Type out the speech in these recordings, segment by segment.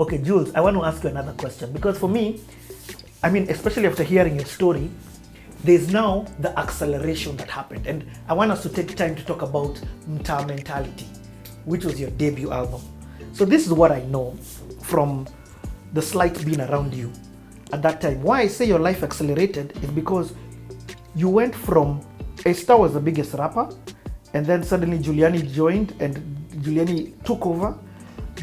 Okay, Jules, I want to ask you another question, because for me, I mean, especially after hearing your story, there's now the acceleration that happened. And I want us to take time to talk about Mtaa Mentality, which was your debut album. So this is what I know from the slight being around you at that time. Why I say your life accelerated is because you went from, Esther was the biggest rapper, and then suddenly Juliani joined and Juliani took over.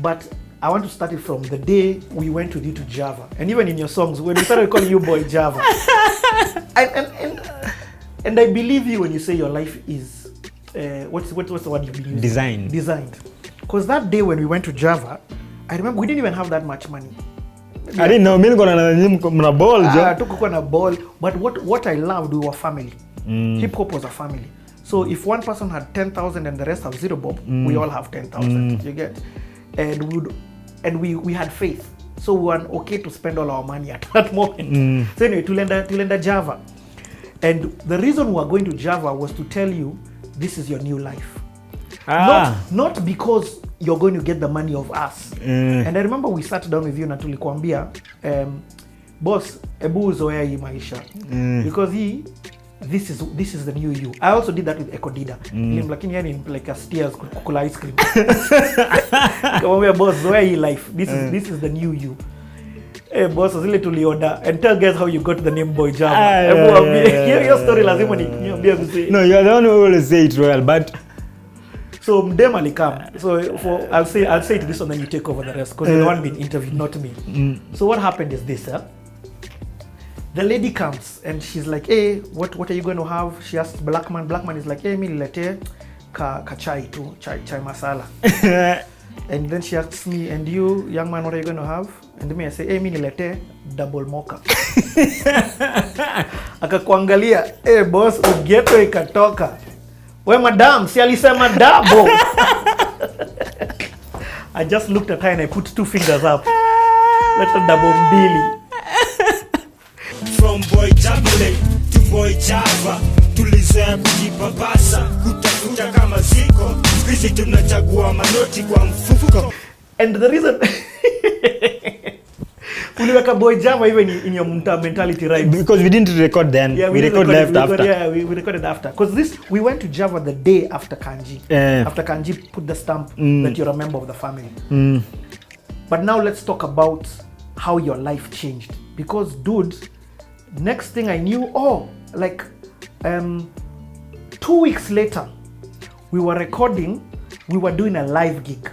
But I want to start it from the day we went with you to Java. And even in your songs, when we started calling you Boy Java. and I believe you when you say your life is, what's the word you've been using? Designed. Because that day when we went to Java, I remember we didn't even have that much money. I didn't know, mna ball. Tukukuwa na ball. But what I loved, we were family. Hip hop was a family. So if one person had 10,000 and the rest have zero bob, we all have 10,000. You get? And we had faith. So we were okay to spend all our money at that moment. So anyway, tulenda Java. And the reason we were going to Java was to tell you this is your new life. Not because you're going to get the money of us. And I remember we sat down with you na tulikuambia, boss, ebu uzoea hii maisha. Because this is the new you. I also did that with Ekodida. Lakini yani like a steers kukula ice cream. Kamwambia boss, zoea hii life. This is the new you. Hey boss, zile tulioda and tell guys how you got the name Boy Java. Your story lazima niambie mzee. No, you don't always say it well, but so Mdem alikam. So I'll say it this one, then you take over the rest, because you're the one being interviewed, not me. So what happened is this, the lady comes and she's like, hey, what are you going to have? She asks Blackman. Blackman is like, hey, mi nilete ka chai tu, chai masala. And then she asks me, and you, young man, what are you going to have? And me I say, hey, mi nilete double mocha. Akakuangalia, hey boss, ugeto ikatoka. We madam, si alisema double. I just looked at her and I put 2 fingers up. Let her double mbili. From Boy Jabule to Boy Java, tulizoea kujipapasa, kutafuta kama ziko, sisi tunachagua manoti kwa mfuko. And the reason uliweka Boy Java even in your Mtaa Mentality rhymes. Because we didn't record then. Yeah, we recorded after. Yeah, we recorded after. Because we went to Java the day after Kanji. After Kanji put the stamp that you're a member of the family. But now let's talk about how your life changed. Because dude, next thing I knew, 2 weeks later, we were recording, we were doing a live gig.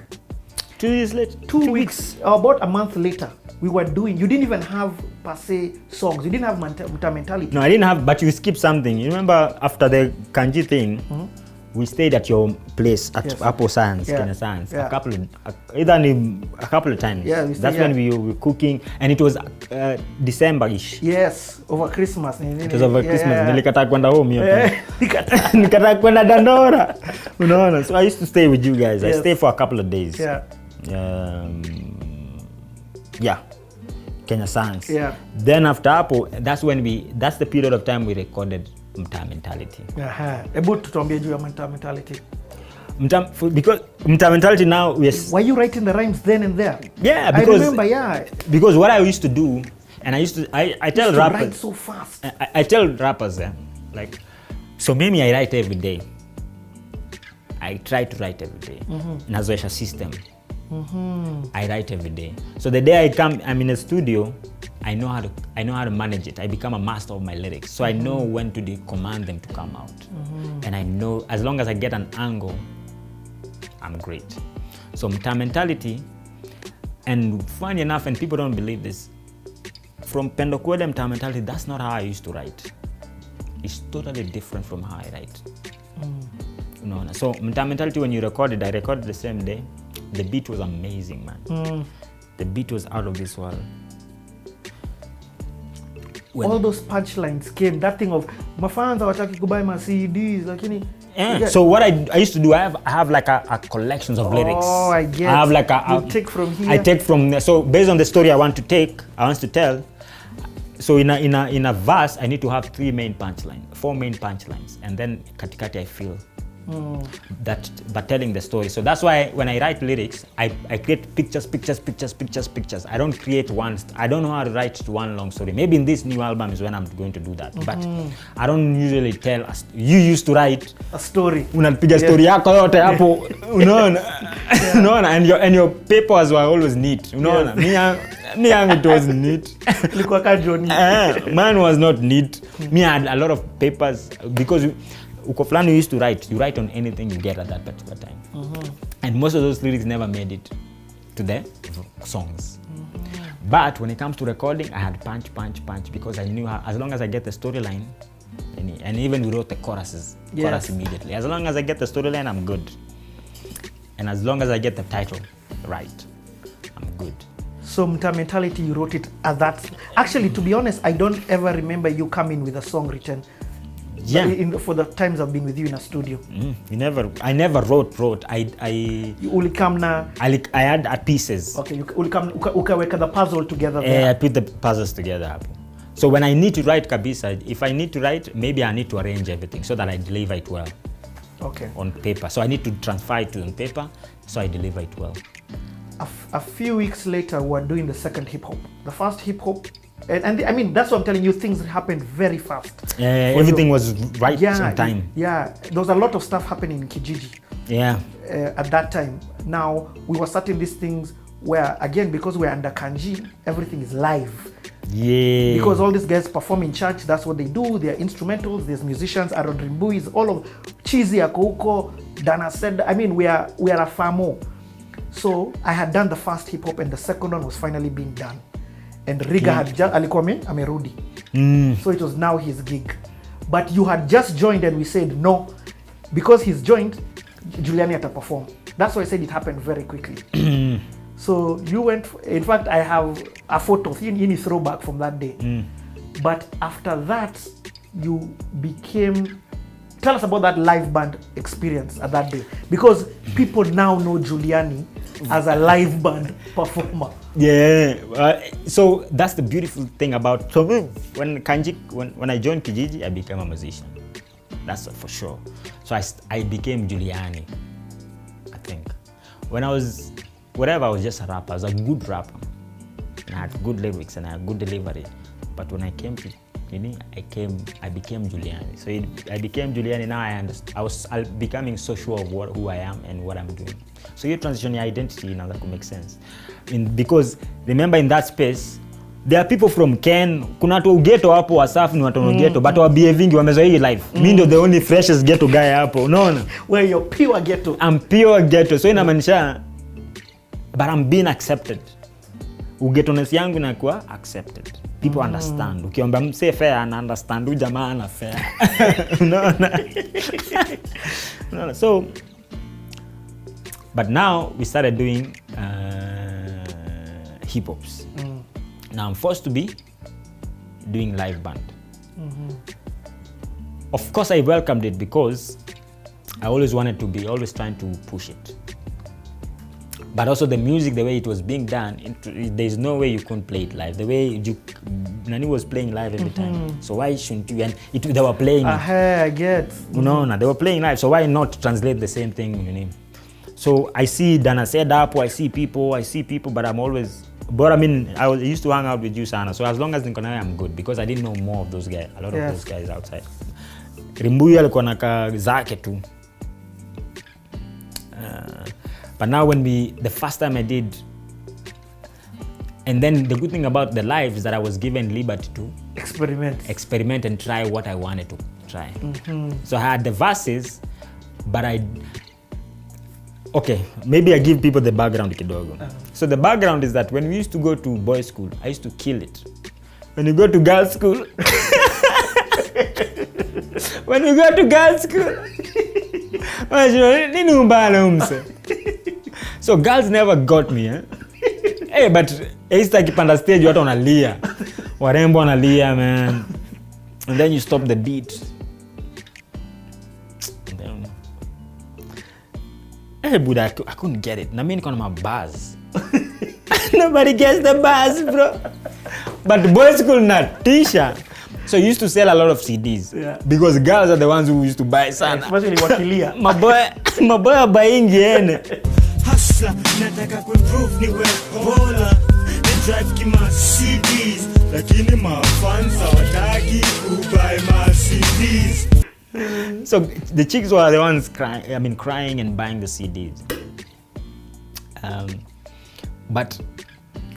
2 years later? 2 weeks, about a month later, we were doing, you didn't even have per se songs, you didn't have Mtaa Mentality. No, I didn't have, but you skipped something. You remember after the Kanji thing, we stayed at your place at Apple Science, Kenya Science, a couple of times. Yeah, that's when we were cooking, and it was December-ish. Yes, over Christmas. It was over Christmas. Nilikataa kwenda home yote. Nilikataa kwenda Dandora. Unaona? So I used to stay with you guys. I stayed for a couple of days. Kenya Science. Then after Apple, that's the period of time we recorded Mtaa Mentality. About to tuambie juu ya Mtaa Mentality. Because Mtaa Mentality now, were you writing the rhymes then and there? Yeah, because I remember, because what I used to do, and I tell rappers, write so fast. I tell rappers, like, so maybe I write every day. I try to write every day. Nazoesha system. I write every day. So the day I'm in a studio, I know how to manage it. I become a master of my lyrics. So I know when to command them to come out. And I know as long as I get an angle, I'm great. So Mtaa Mentality, and funny enough, and people don't believe this, from Pendo Kwele Mtaa Mentality, that's not how I used to write. It's totally different from how I write. No. So Mtaa Mentality, when you recorded, I recorded the same day. The beat was amazing, man. The beat was out of this world. All those punchlines came, that thing of mafans hawataki kubuy my CDs, lakini so what I used to do, I have like a collections of lyrics. Oh, I get. I have like you take from here. I take from there. So based on the story I want to tell. So in a verse, I need to have 4 main punchlines, and then katikati I fill but telling the story. So that's why when I write lyrics, I create pictures. I don't create I don't know how to write one long story. Maybe in this new album is when I'm going to do that. But I don't usually tell us. You used to write a story. Unapiga story yako yote hapo. Unaona? Unaona? And your papers were always neat. Unaona? Me it was neat. Ilikuwa ka Johnny. Mine was not neat. Me I had a lot of papers because uko fulani you used to write. You write on anything you get at that particular time. And most of those lyrics never made it to the songs. But when it comes to recording, I had punch because I knew how, as long as I get the storyline, and even we wrote the chorus immediately. As long as I get the storyline, I'm good. And as long as I get the title right, I'm good. So Mta Mentality, you wrote it at that. Actually, to be honest, I don't ever remember you coming with a song written. Yeah. For the times I've been with you in a studio. I never wrote. You only come now. I had pieces. Okay, you only come ukaweka the puzzle together there. Yeah, I put the puzzles together. So when I need to write kabisa, if I need to write, maybe I need to arrange everything so that I deliver it well. Okay. On paper. So I need to transfer it to on paper so I deliver it well. A few weeks later, we were doing the second hip hop. The first hip hop, and I mean, that's what I'm telling you, things happened very fast. Everything was right on time. Yeah, there was a lot of stuff happening in Kijiji. Yeah. At that time. Now, we were starting these things where, again, because we're under Kanji, everything is live. Yeah. Because all these guys perform in church, that's what they do. They're instrumentals, there's musicians, Aaron Rimbuis, all of Cheesy Akouko, Dana said, I mean, we are a famo. So I had done the first hip hop and the second one was finally being done. And Riga had just alikuwa amerudi. So it was now his gig. But you had just joined and we said no. Because he's joined, Juliani had to perform. That's why I said it happened very quickly. So you went, in fact I have a photo, in throwback from that day. But after that, you became, tell us about that live band experience at that day. Because people now know Juliani as a live band performer. Yeah, so that's the beautiful thing about, so when I joined Kijiji, I became a musician. That's for sure. So I became Juliani, I think. When I was, whatever, I was just a rapper. I was a good rapper. And I had good lyrics and I had good delivery. But when I came to I became Juliani. So I became Juliani. Now I becoming so sure of who I am and what I'm doing. So you transition your identity, now that could make sense. Because remember, in that space, there are people from Ken, kuna watu ghetto hapo, wasafi ni watu ghetto, but wa behaving wamezoea hii life. Mimi ndio the only freshest ghetto guy hapo, unaona? Where you're pure ghetto. I'm pure ghetto. So inamaanisha, but I'm being accepted. Ughettoness yangu inakuwa accepted. People understand. Ukiomba mse fair, ana understand. Huyu jamaa ana fair. Unaona? So, but now we started doing hip hops. Now I'm forced to be doing live band. Of course, I welcomed it because I always wanted to be, always trying to push it. But also the music, the way it was being done, there's no way you couldn't play it live. The way Nani was playing live every time. So why shouldn't you? And they were playing. I get. No, they were playing live. So why not translate the same thing? So I see Dana said up, I see people, but I'm always. But I mean, I used to hang out with you, Sana. So as long as Nikonai, I'm good because I didn't know more of those guys. A lot of those guys outside. Rimbuya alikuwa naka zake tu. But now the first time I did, and then the good thing about the live is that I was given liberty to experiment and try what I wanted to try. So I had the verses, but okay, maybe I give people the background kidogo. So the background is that when we used to go to boys' school, I used to kill it. When you go to girls' school, so girls never got me. Hey, but it's like kipanda stage watu wanalia. Warembo wanalia, man. And then you stop the beat. And then, hey, Buddha, I couldn't get it. Na mimi niko na mabuzz. Nobody gets the buzz, bro. But boys school na tisha. So you used to sell a lot of CDs. Yeah. Because girls are the ones who used to buy sana. Especially wakilia. Maboy are buying yen. Hustler, nataka kuimprove niwe bora. Ni drive kima CDs, lakini mafans hawataki kubuy ma CDs. So the chicks were the ones crying and buying the CDs. But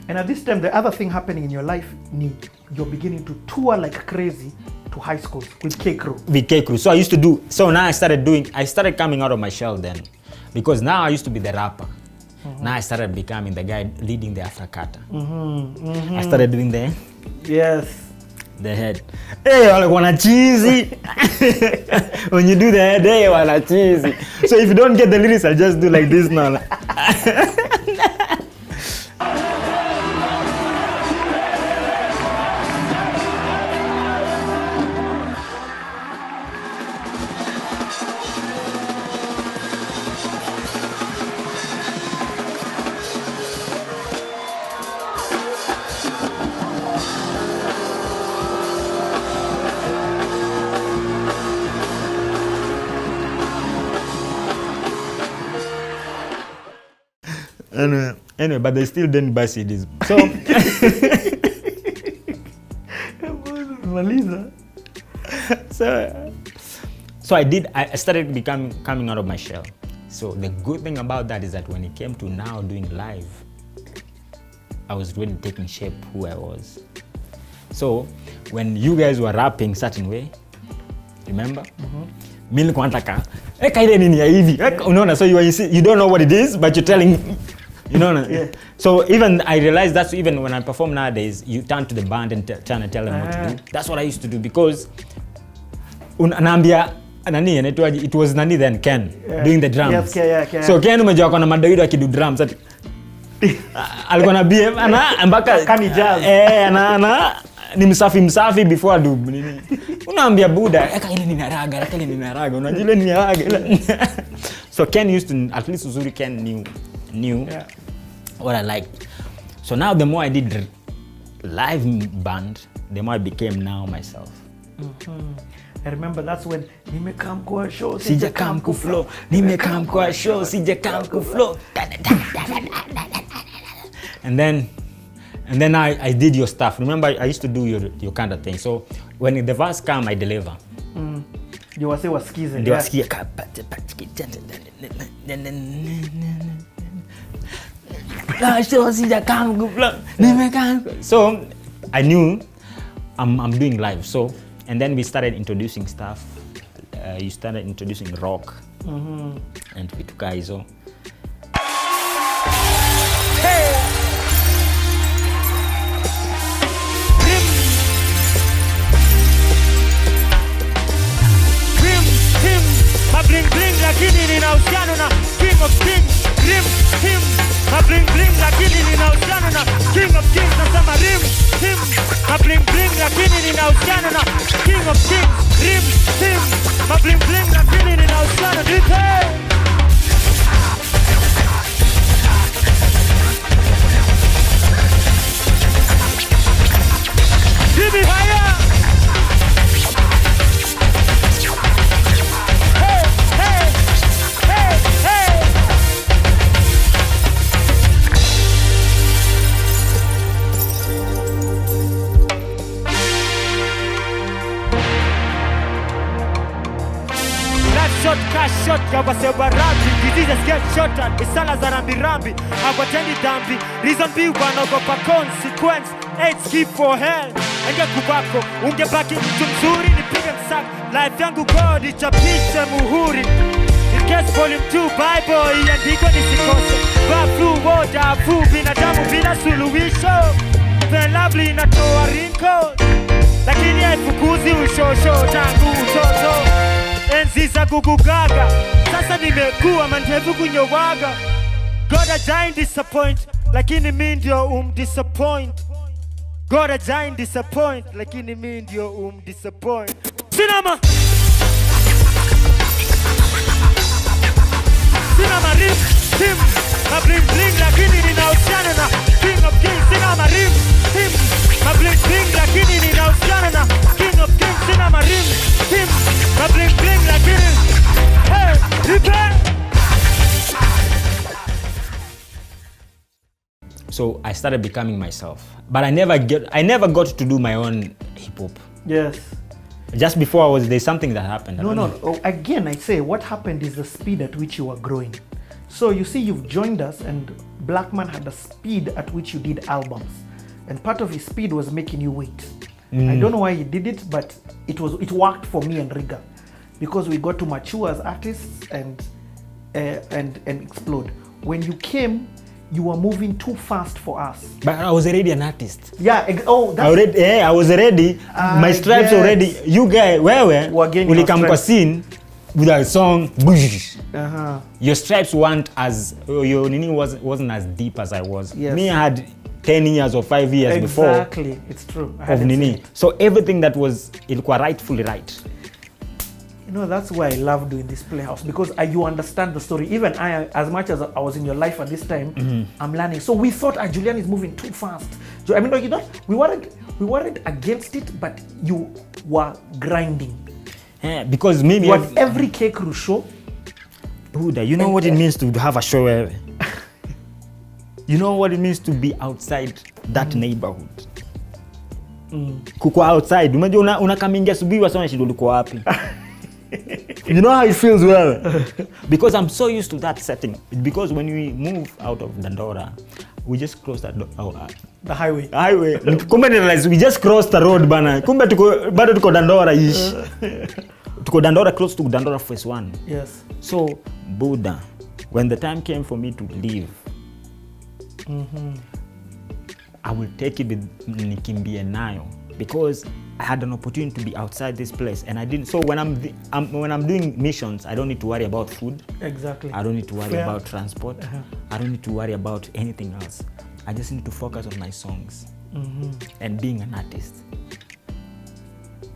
And at this time, the other thing happening in your life, you're beginning to tour like crazy to high schools with K Crew. With K Crew. So now I started coming out of my shell then. Because now I used to be the rapper. Now I started becoming the guy leading the Africata. I started doing the head. Hey, wanna cheesy. When you do the head, hey, wanna cheesy. So if you don't get the lyrics, I'll just do like this now. Anyway, but they still didn't buy CDs. So I started coming out of my shell. So the good thing about that is that when it came to now doing live, I was really taking shape who I was. So when you guys were rapping certain way, remember? Mimi nilikuwa nataka ile nini ya hivi. Unaona, so you don't know what it is, but you're telling, you know. Yeah. So even I realized that's even when I perform nowadays, you turn to the band and trying to tell them what to do. That's what I used to do because anaambia nani anaitwaje, it was nani then Ken doing the drums. Yes, so Ken umejua kuna madoido akidu drums ati alikuwa na BM mpaka kani jazz. Ana ni msafi before adu nini. Unaambia buda eka ile ni raga unajua ile ni raga. So Ken used to, at least uzuri Ken knew what I liked. So now the more I did live band, the more I became now myself. I remember that's when nimekam kwa show sijakam ku flow, nimekam kwa show sijakam ku flow. And then I did your stuff. Remember, I used to do your kind of thing. So when the verse come, I deliver. You were say wasikize. Ndio wasikie. So I knew I'm doing live. So and then we started introducing stuff. You started introducing rock. And vituka hizo. Bling bling lakini nina uhusiano na King of Kings. Rim him. Bling bling lakini nina uhusiano na King of Kings. Nasema rim him. Bling bling lakini nina uhusiano na King of Kings. Rim him. Bling bling lakini nina uhusiano na Give me fire. Shot kama sebarabi diseases get shot at isala za rambi akwatendi dambi reason be wanaogopa consequence AIDS keep for hell enge kubako ungebaki mtu mzuri nipige msaka life yangu God ichapishe muhuri in case volume 2 Bible iandiko nisikose flu water fu binadamu bila suluhisho very lovely inatoa wrinkles lakini haifukuzi ushosho tangu utoto enzi za kukugaga sasa nimekuwa mandevu kunyowaga God ajain disappoint lakini mimi ndio disappoint God ajain disappoint lakini mimi ndio disappoint Sinama rim him na bling bling lakini ninahusiana na King of Kings Sinama rim him na bling bling lakini ninahusiana na King of So I started becoming myself. But I never got to do my own hip hop. Yes. Just before there's something that happened. No. Oh, again, I say what happened is the speed at which you were growing. So you see, you've joined us, and Blackman had a speed at which you did albums, and part of his speed was making you wait. I don't know why he did it, but it worked for me and Riga, because we got to mature as artists and explode. When you came, you were moving too fast for us. But I was already an artist. Yeah. I was already. My stripes already. You guys, where will come kwa scene with a song? Your stripes weren't as your nini wasn't as deep as I was. Yes. Me, I had 10 years or 5 years before. Exactly, it's true. Of nini. So everything that was ilikuwa rightfully right. You know, that's why I love doing this Playhouse, because you understand the story. Even I, as much as I was in your life at this time, I'm learning. So we thought Juliani is moving too fast. So I mean, you know, we weren't against it, but you were grinding. Yeah, because maybe you had every K-Crew show. Buddha, you know what it means to have a show. You know what it means to be outside that neighborhood. Kuko outside. Unajua unakamingia asubuhi wasema shindo liko wapi. You know how it feels well. Because I'm so used to that setting. Because when we move out of Dandora, we just crossed the highway. Kumbe realize we just crossed the road bana. Kumbe bado tuko Dandora ish. Tuko Dandora, close to Dandora phase 1. Yes. So Buddha, when the time came for me to leave, I will take it with nikimbie nayo, because I had an opportunity to be outside this place, and I didn't. So when I'm doing missions, I don't need to worry about food. Exactly. I don't need to worry about transport. I don't need to worry about anything else. I just need to focus on my songs and being an artist.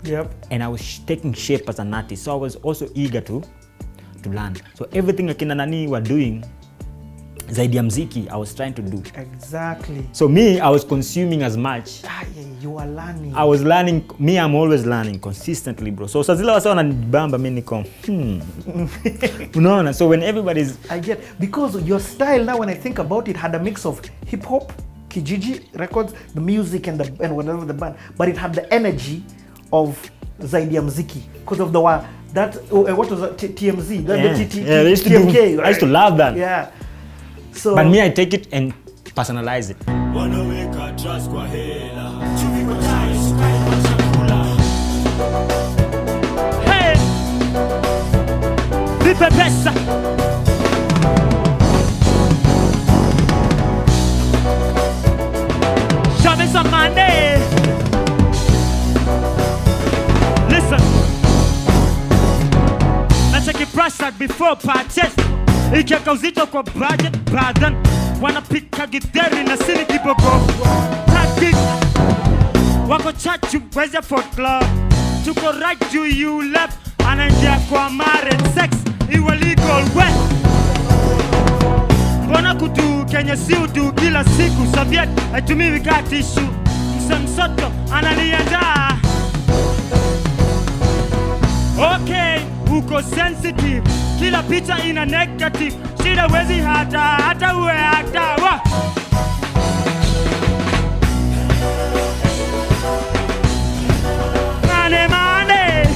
Yep. And I was taking shape as an artist, so I was also eager to learn. So everything akina nani were doing, zaidi ya mziki, I was trying to do. Exactly. So me, I was consuming as much. You are learning. I was learning. Me, I'm always learning consistently, bro. So sazila wasa wananibamba mimi niko. Unaona? So when everybody's, I get, because your style now, when I think about it, had a mix of hip hop, Kijiji records, the music and whatever the band, but it had the energy of zaidi ya mziki, because of the what was that, TMZ, TMK, right? I used to love that. Yeah. So, but me, I take it and personalize it. Hey, MPESA. Show me some money. Listen, let's take a price tag before purchase. Ikiweka uzito kwa budget, brother. Wanapika githeri na sini kibogo. Tactic. Wako chachu weze for club. Tuko right to you left. Anaingia kwa marriage sex. Iwe legal we. Mbona kutu Kenya si udu kila siku. Soviet haitumiwi ka tissue. Msemsoto ananiandaa. Okay, uko sensitive. Kila picha ina negative. Shida wezi hata uwe hata wa. Money.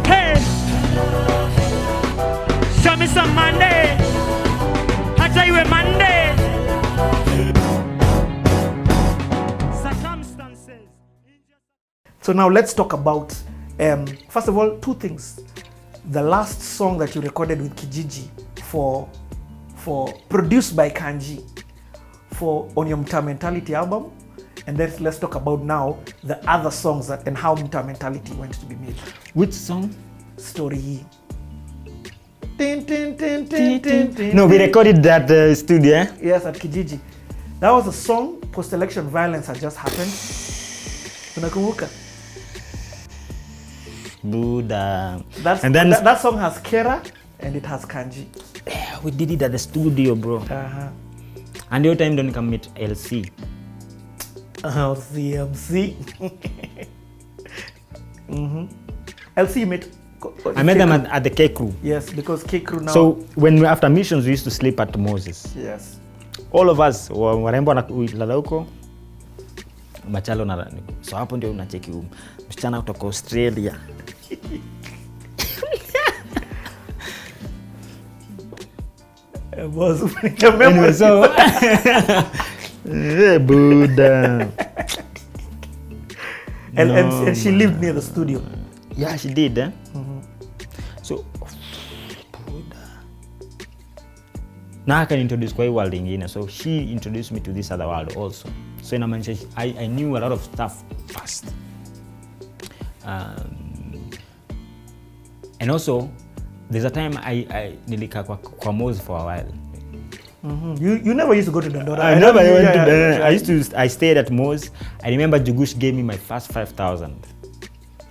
Hey. Show me some money. Hata iwe Monday. Circumstances. So now let's talk about, first of all, 2 things. The last song that you recorded with Kijiji for produced by Kanji on your Mta Mentality album, and then let's talk about now the other songs and how Mta Mentality went to be made. Which song? Story. No, we recorded that studio. Yes, at Kijiji. That was a song. Post-election violence had just happened. Unakumbuka? Buddha. That song has Kera and it has Kanji. Yeah, we did it at the studio, bro. And your time don't come meet LC. CMC. LC met I met them at the K Crew. Yes, because K Crew now. So after missions, we used to sleep at Moses. Yes. All of us warembo wanalala huko, machalo na so hapo ndio unacheki msichana kutoka Australia. Was anyway, so Buddha. And she lived near the studio. Yeah, she did. So Buddha. Now I can introduce kwa world ingine. So she introduced me to this other world also. So I knew a lot of stuff fast. And also there's a time I nilika kwa Moz for a while. You never used to go to Dandora. I never went to Dandora. I stayed at Moz. I remember Jugush gave me my first 5,000.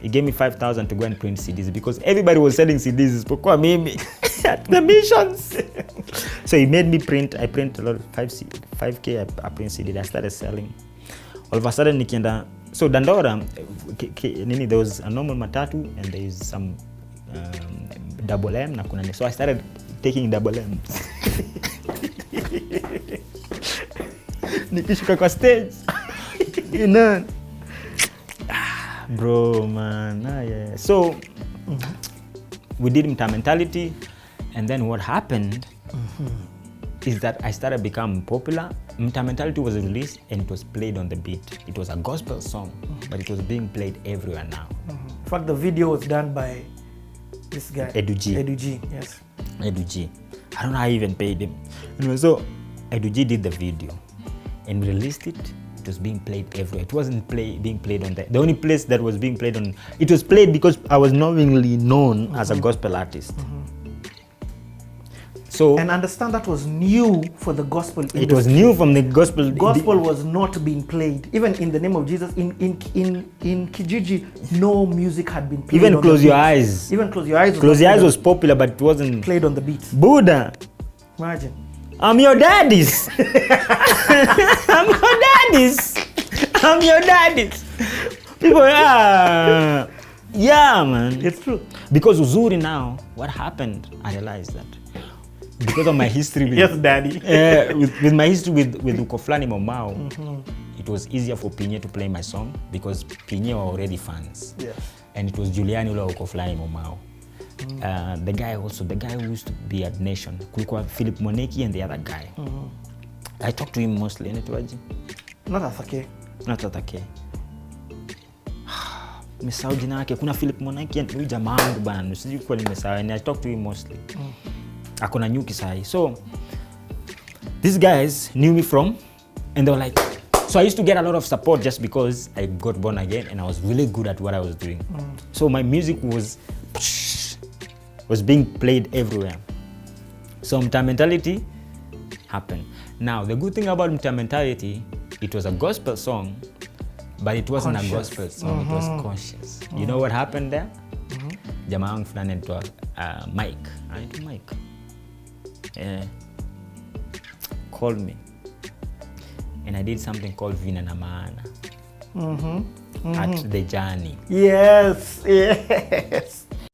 He gave me 5,000 to go and print CDs because everybody was selling CDs. Isipokuwa mimi at the missions. So he made me print. I print a lot of 5K. I print CDs. I started selling. All of a sudden nikienda. So Dandora, there was a normal matatu and there is some double M na kuna. So I started taking double M. Nikishuka kwa stage. You know. Bro, man. Yeah. So we did Mta Mentality, and then what happened is that I started becoming popular. Mta Mentality was released and it was played on the beat. It was a gospel song, but it was being played everywhere now. In fact, the video was done by this guy. Edu G, yes. Edu G. I don't know how I even paid him. Anyway, so Edu G did the video and we released it. It was being played everywhere. It wasn't being played on the only place that was being played on. It was played because I was knowingly known as a gospel artist. So and understand that was new for the gospel industry. It was new from the gospel. Gospel was not being played. Even in the name of Jesus, in Kijiji, no music had been played. Even Close Your Eyes. Even Close Your Eyes. Close Your Eyes was popular, but it wasn't played on the beats. Buddha. Imagine. I'm your daddy's. I'm your daddy's. I'm your daddy's. People, yeah, man. It's true. Because uzuri now, what happened? I realized that because of my history with yes, daddy. with my history with Ukoflani Momao, it was easier for Pinye to play my song because Pinye were already fans. Yes. And it was Juliani ule Ukoflani Momao. The guy who used to be at Nation, kulikuwa Philip Moneki and the other guy. I talked to him mostly. Not Athake. Not Athake. Nimesahau jina yake. Kuna Philip Moneki and huyu jamaa wangu bana. Sijui kwa nimesahau. And I talked to him mostly. Akona nyuki sahi. So these guys knew me from, and they were like, so I used to get a lot of support just because I got born again and I was really good at what I was doing. So my music was being played everywhere. So Mta Mentality happened. Now the good thing about Mta Mentality, it was a gospel song, but it wasn't a gospel song. It was conscious. You know what happened there? Jamaa wangu fulani anaitwa Mike. Mike. Called me. And I did something called Vina na Maana at the Journey. Yes.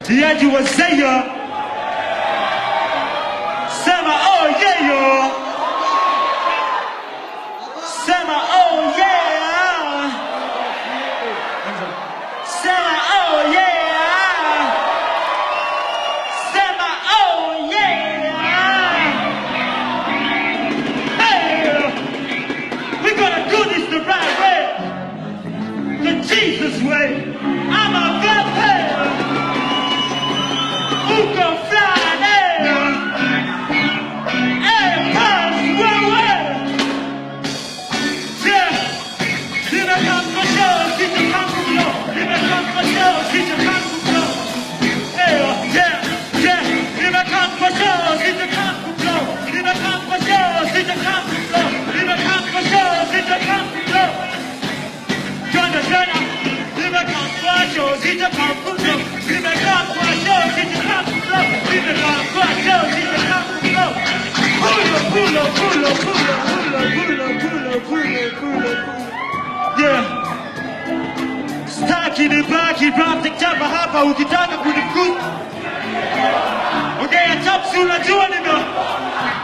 Yaji Wazaya. Sema oh yeah yo. Sema oh yeah. Sema oh yeah. Sema oh yeah. Hey, we're gonna do this the right way, the Jesus way. I'm a vampire. Who can fly there? And pass away. Yeah, you may come for show, teach a come for blow. You may come for show, teach a come for blow. Yeah, you may come for show, teach a come for blow. You may come for show, teach a come for blow. You may come for show, teach a come for blow. Join the journey. You may come for show, teach a come for blow. You may come for show, teach a come for blow. You may come for show, teach a come for blow. Pull up. Yeah. Staki ni baki, drop the chapa hapa, ukitaka kunifuta si unajua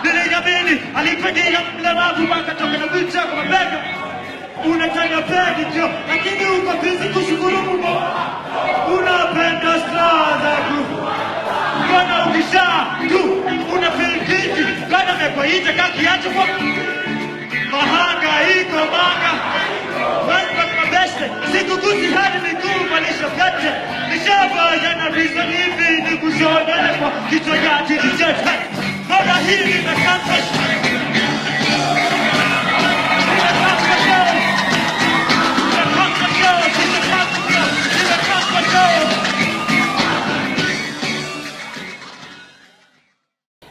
nilikabili alipigia mlemavu mpaka toka na vitu kwa mabega. Unataka pedi jo, lakini uko busy kushukuru Mungu. Unapenda stars zako. Kana ukisha tu unafeel guilty. Kana mekuita kakiacho kwa mahanga iko manga. Wewe kwa best, sikugusi hadi miguu malisha pete. Nishabaza na reason hivi ni kushona kwa kichwa yake kichete. Baba hili na campus.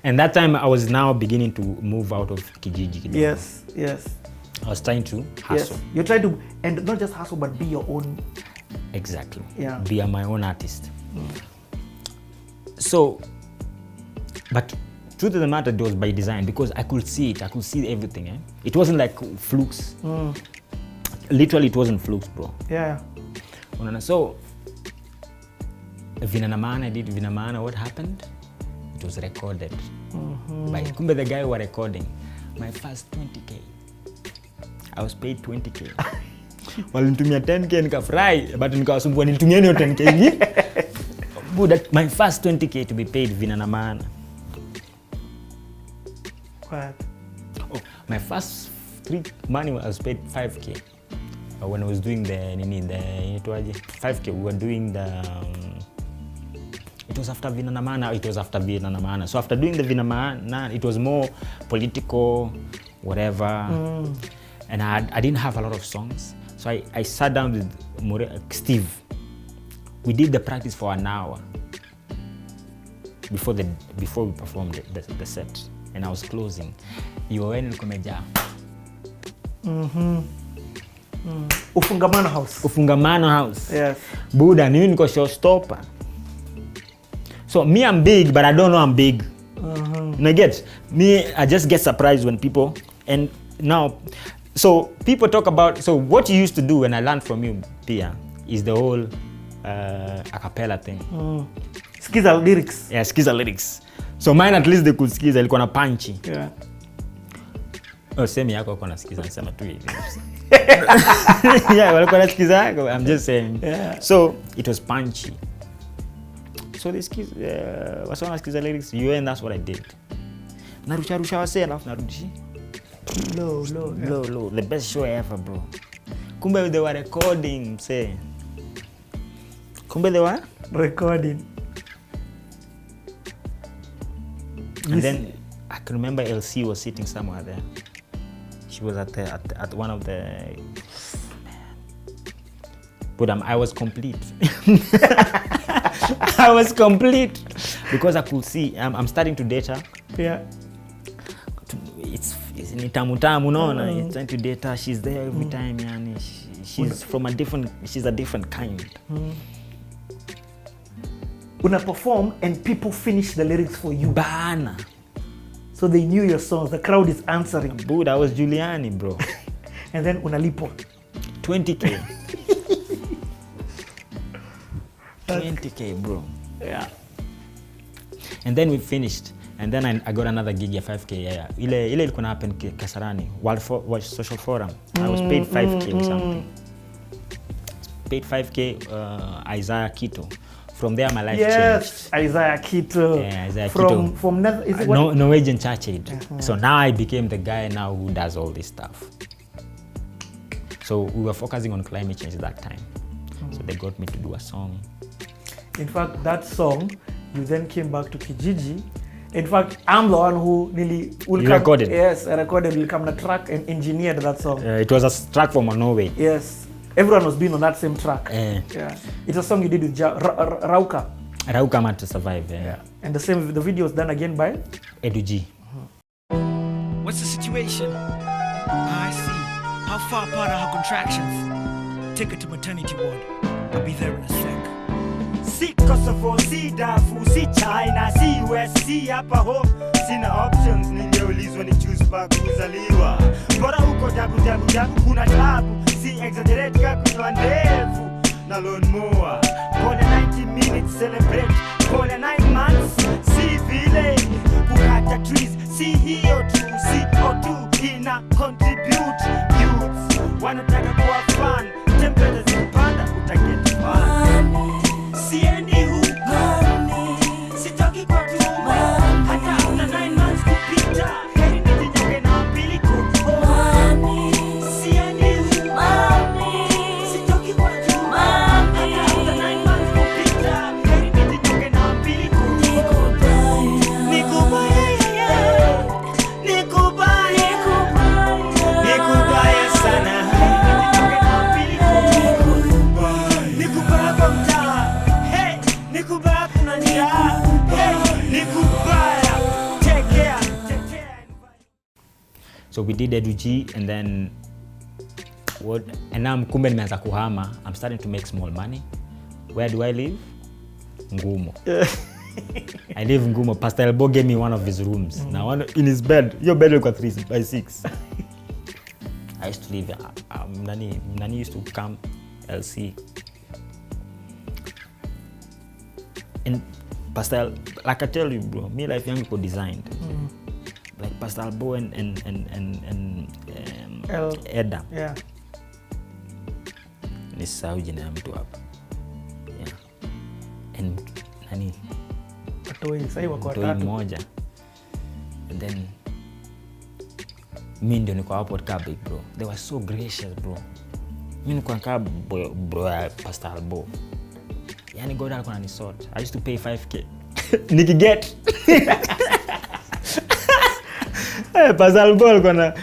And that time I was now beginning to move out of Kijiji. Yes, yes. I was trying to hustle. Yes. You try to, and not just hustle, but be your own. Exactly. Yeah. Be my own artist. So, but truth of the matter, it was by design because I could see it. I could see everything. Eh? It wasn't like flukes. Literally, it wasn't flukes, bro. Yeah. So, Vinanamana, I did Vinamana. What happened? It was recorded. By kumbe the guy who was recording my first 20k. I was paid 20k. Walinitumia 10k nikafurahi, but nikawasumbua nilitumia hiyo 10k hivi. But my first 20k to be paid Vinanamana. What? Oh, my first money I was paid 5k. When I was doing the 5k, we were doing the it was after Vinanamana. So after doing the Vinanamana, it was more political, whatever. And I didn't have a lot of songs. So I sat down with Steve. We did the practice for an hour before we performed the set. And I was closing. You were in Kumeja. Ufungamano House. Yes. Buddha, ni niko showstopper. So me, I'm big, but I don't know I'm big. And I just get surprised when people, and now, so people talk about, so what you used to do, and I learned from you, Pia, is the whole a cappella thing. Skiza lyrics. Yeah, skiza lyrics. So mine, at least they could skiza, ilikuwa na punchy. Yeah. Oh, same yako kuna skiza, nisema tu hivi. Yeah, walikuwa na skiza yako, I'm just saying. Yeah. So it was punchy. So this kids, wasona skiza lyrics, and that's what I did. Narusha wase, alafu narudishi. Low. The best show ever, bro. Kumbe they were recording, say. Kumbe they were recording. And then I can remember LC was sitting somewhere there. She was at one of the. But I was complete. I was complete because I could see I'm starting to date her. Yeah. It's nitamu unaona. It's trying to date her. She's there every time, yani. She's a different kind. Una perform and people finish the lyrics for you. Bana. So they knew your songs. The crowd is answering. Dude, I was Juliani, bro. And then unalipo 20k. 20k, bro. Yeah. And then we finished. And then I got another gig ya 5k. Yeah. Ile ilikuwa happen Kasarani, World Social Forum. I was paid 5k or something. Paid 5k Isaiah Kito. From there my life changed. Isaiah Kito. Yeah, Isaiah Kito. From is it what? Norwegian Church Aid. So now I became the guy now who does all this stuff. So we were focusing on climate change at that time. So they got me to do a song. In fact, that song, you then came back to Kijiji. In fact, I'm the one who recorded. Yes, I recorded, will come the track and engineered that song. It was a track from Norway. Yes. Everyone was being on that same track. Yeah. It's a song you did with Rauka. Rauka Man to Survive. Yeah. And the video was done again by Edu G. What's the situation? I see. How far apart are her contractions? Take her to maternity ward. I'll be there in a sec. Si Kosovo, si Darfur, si China, si US, si hapa home. Sina options, ningeulizwa ni choose pa kuzaliwa. Bora huko jabu kuna tabu. Si exaggerate kakunywa ndevu na lawn mower. Call 90 minutes celebrate. Call 9 months. CV vile kukata trees si hiyo tu, CO2 ina contribute. Youths wanataka kuwa fun, temperature zikipanda utaget fun. Siendi huko, sitoki kwa tumba, hata una 9 months kupita, heri nijinyonge na pili kuko. Siendi huko, sitoki kwa tumba, hata una 9 months kupita, heri nijinyonge na pili kuko. Nikubaya sana, nijinyonge na pili kuko. Nikubaya kwa mtaa, hey, nikubaya kuna njaa, hey, nikubaya, take care. So we did EduG and then and now kumbe nimeanza kuhama. I'm starting to make small money. Where do I live? Ngumo. I live Ngumo. Pastor Elbo gave me one of his rooms. Now in his bed, your bed ilikuwa 3x6. I used to live Nani used to come LC. And Pastor, like I tell you bro, me life yangu iko designed. Like Pastor Elbo and Eda. Yeah. Nisahau jina ya mtu hapa. Yeah. And nani? Watoi, sasa wako Mtoi watatu. mmoja. And then mimi ndio niko hapo kaa big bro. They were so gracious bro. Mimi niko kaa bro ya Pastor Elbo. Yani God alikuwa ananisort. I used to pay 5k. Nikiget. Pastor Elbo alikuwa na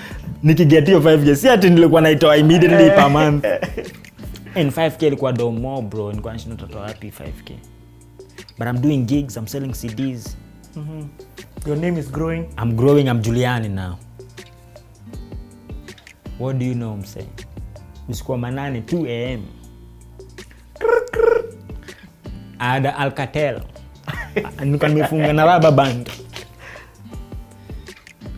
nikiget hiyo 5k. Si ati nilikuwa naitoa immediately per month. And 5k ilikuwa do more bro. Nilikuwa nashinda toto wapi 5k. But I'm doing gigs, I'm selling CDs. Your name is growing. I'm growing, I'm Juliani now. What do you know I'm saying? Usiku wa manane 2 a.m. I had Alcatel. Nilikuwa nimefunga na rubber band.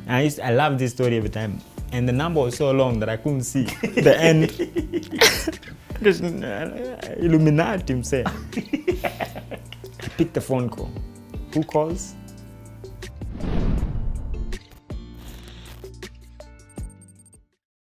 I love this story every time. And the number was so long that I couldn't see the end. Illuminati, I'm saying. I picked the phone call. Who calls?